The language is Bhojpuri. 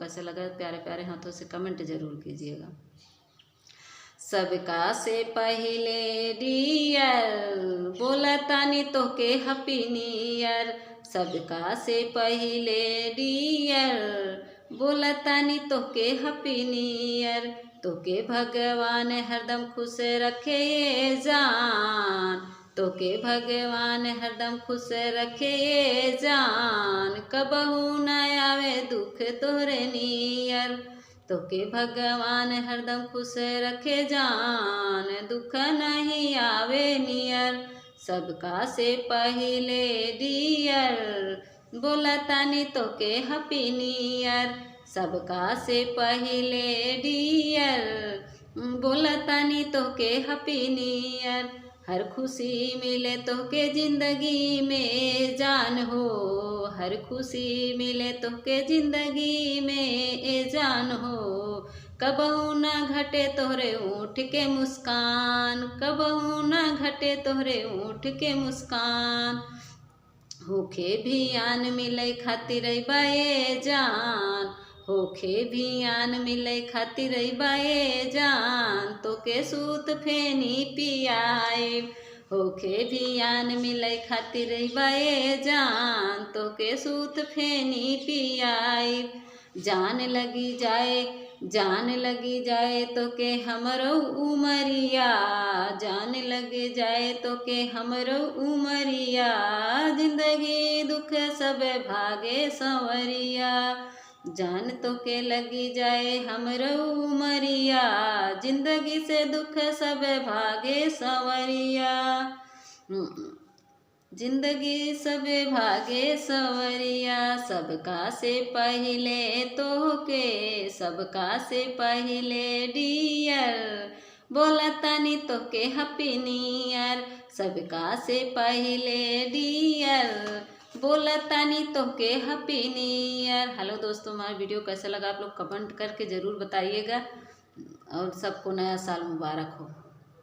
कैसा लगा प्यारे प्यारे हाथों से कमेंट जरूर कीजिएगा। सबका से पहले डियर बोला तानी तो के हैप्पी न्यू ईयर। सबका से पहले डियर बोला तानी तो के हैप्पी न्यू ईयर। तो के भगवान हरदम खुश रखे ये जान। तो के भगवान हरदम खुश रखे ये जान। कबहू न आवे दुख तोरे नियर। तो के भगवान हरदम खुश रखे जान। दुख नहीं आवे नियर। सबका से पहले डियर बोला तानी तो के हैप्पी न्यू ईयर। सबका से पहले डियर बोला तानी तो के हैप्पी न्यू ईयर। हर खुशी मिले तो के जिंदगी में जान हो। हर खुशी मिले तो के जिंदगी में ए जान हो। कबहू न घटे तोहरे ऊँट के मुस्कान। कबहू न घटे तोहरे ऊँट के मुस्कान। होखे भी आन मिले खातिर बाए जान। होखे भी आन मिले खातिर बाए जान। तो के सूत फेनी पियाए। होखे भी आन मिले खातिर बाए जान। तो के सूत फेनी पियाए। जान लगी जाए तो के हमरो उमरिया। जान लगी जाए तो के हमरो उमरिया। जिंदगी दुख सब भागे संवरिया। जान तो के लगी जाए हमरो उमरिया। जिंदगी से दुख सब भागे संवरिया। जिंदगी सब भागे संवरिया। सबका से पहले तो के सबका से पहले डियर बोला तानी तो के हैप्पी न्यू ईयर। सबका से पहले डियर बोला तानी तो के हैप्पी न्यू ईयर। हेलो दोस्तों, हमारा वीडियो कैसा लगा आप लोग कमेंट करके ज़रूर बताइएगा। और सबको नया साल मुबारक हो।